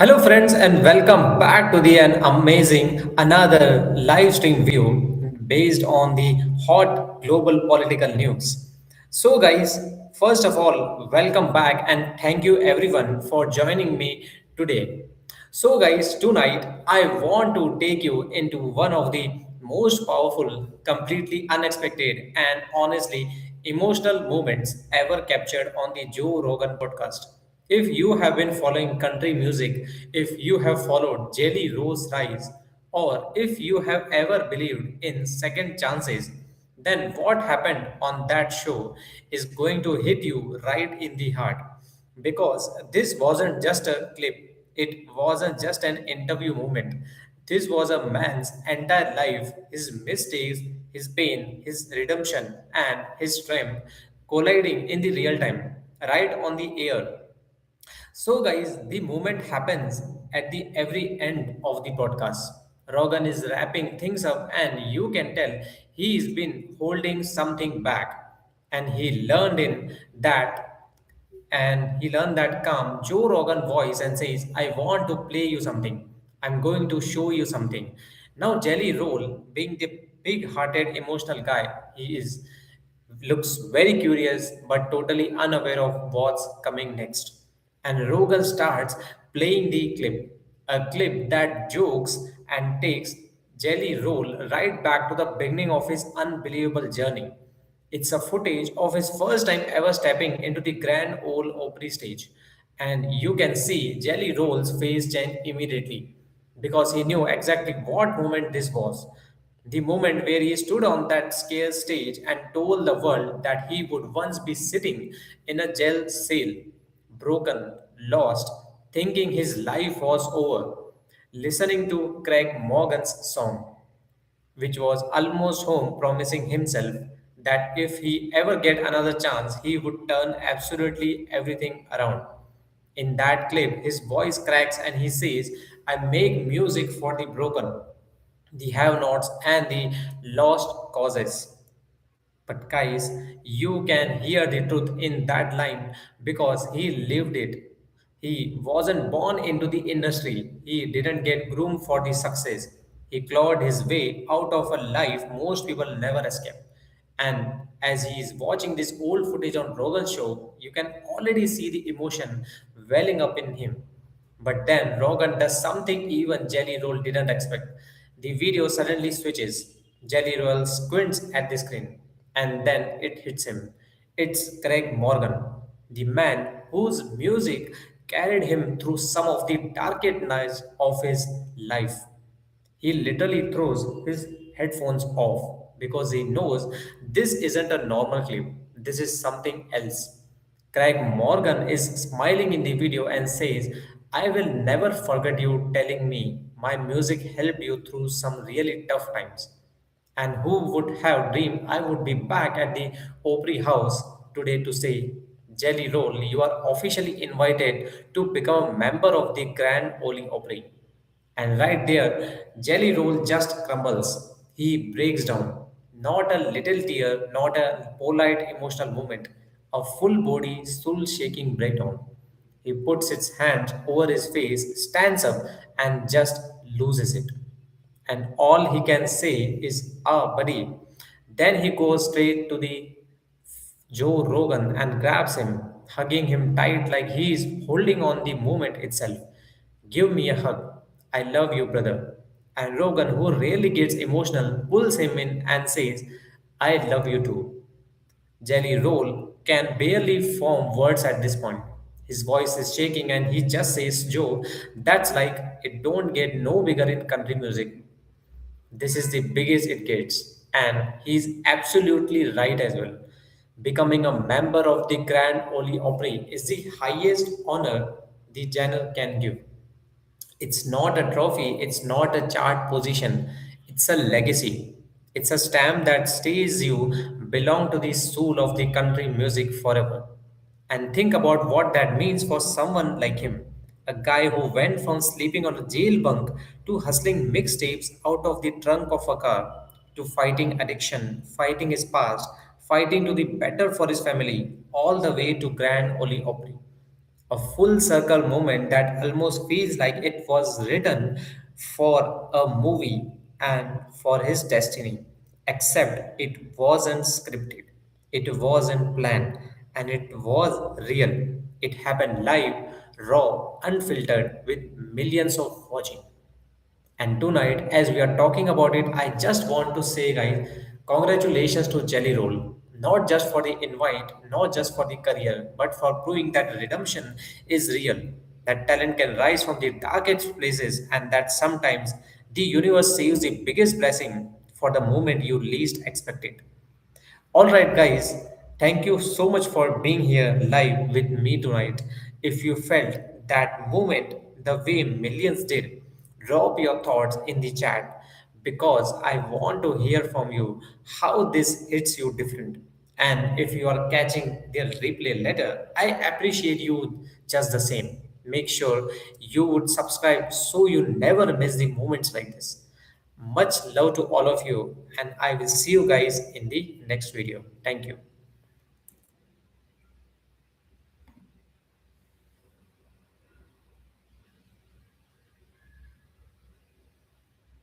Hello, friends, and welcome back to the an amazing another live stream view based on the hot global political news. So, guys, first of all, welcome back and thank you everyone for joining me today. So, guys, tonight I want to take you into one of the most powerful, completely unexpected, and honestly emotional moments ever captured on the Joe Rogan podcast. If you have been following country music, if you have followed Jelly Rose Rise, or if you have ever believed in second chances, then what happened on that show is going to hit you right in the heart. Because this wasn't just a clip, it wasn't just an interview moment. This was a man's entire life, his mistakes, his pain, his redemption, and his strength colliding in the real time, right on the air. So, guys, the moment happens at the every end of the podcast. Rogan is wrapping things up, and you can tell he's been holding something back, and he learned that calm Joe Rogan voice and says, "I want to play you something. I'm going to show you something." Now, Jelly Roll, being the big-hearted, emotional guy he is, looks very curious but totally unaware of what's coming next. And Rogan starts playing the clip, a clip that jokes and takes Jelly Roll right back to the beginning of his unbelievable journey. It's a footage of his first time ever stepping into the Grand Ole Opry stage, and you can see Jelly Roll's face change immediately because he knew exactly what moment this was. The moment where he stood on that scare stage and told the world that he would once be sitting in a jail cell, broken, lost, thinking his life was over, listening to Craig Morgan's song which was almost home, promising himself that if he ever get another chance, he would turn absolutely everything around. In that clip, his voice cracks and he says, "I make music for the broken, the have-nots, and the lost causes." But guys, you can hear the truth in that line because he lived it. He wasn't born into the industry. He didn't get groomed for the success. He clawed his way out of a life most people never escape. And as he is watching this old footage on Rogan's show, you can already see the emotion welling up in him. But then Rogan does something even Jelly Roll didn't expect. The video suddenly switches. Jelly Roll squints at the screen, and then it hits him. It's Craig Morgan, the man whose music carried him through some of the darkest nights of his life. He literally throws his headphones off because he knows this isn't a normal clip. This is something else. Craig Morgan is smiling in the video and says, "I will never forget you telling me my music helped you through some really tough times. And who would have dreamed I would be back at the Opry House today to say, Jelly Roll, you are officially invited to become a member of the Grand Ole Opry." And right there, Jelly Roll just crumbles. He breaks down. Not a little tear, not a polite emotional moment, a full body, soul shaking breakdown. He puts his hands over his face, stands up, and just loses it. And all he can say is, "Ah, buddy." Then he goes straight to the Joe Rogan and grabs him, hugging him tight like he is holding on the moment itself. "Give me a hug. I love you, brother." And Rogan, who rarely gets emotional, pulls him in and says, "I love you too." Jelly Roll can barely form words at this point. His voice is shaking and he just says, "Joe, that's like it don't get no bigger in country music. This is the biggest it gets." And he's absolutely right as well. Becoming a member of the Grand Ole Opry is the highest honor the genre can give. It's not a trophy, it's not a chart position, it's a legacy. It's a stamp that stays you belong to the soul of the country music forever. And think about what that means for someone like him, a guy who went from sleeping on a jail bunk to hustling mixtapes out of the trunk of a car to fighting addiction, fighting his past, fighting to be better for his family, all the way to Grand Ole Opry. A full circle moment that almost feels like it was written for a movie and for his destiny. Except it wasn't scripted, it wasn't planned, and it was real. It happened live, raw, unfiltered, with millions of watching. And tonight, as we are talking about it, I just want to say, guys, congratulations to Jelly Roll. Not just for the invite, not just for the career, but for proving that redemption is real, that talent can rise from the darkest places, and that sometimes the universe saves the biggest blessing for the moment you least expect it. All right, guys, thank you so much for being here live with me tonight. If you felt that moment the way millions did, drop your thoughts in the chat because I want to hear from you how this hits you different. And if you are catching the replay later, I appreciate you just the same. Make sure you would subscribe so you never miss the moments like this. Much love to all of you, and I will see you guys in the next video. Thank you.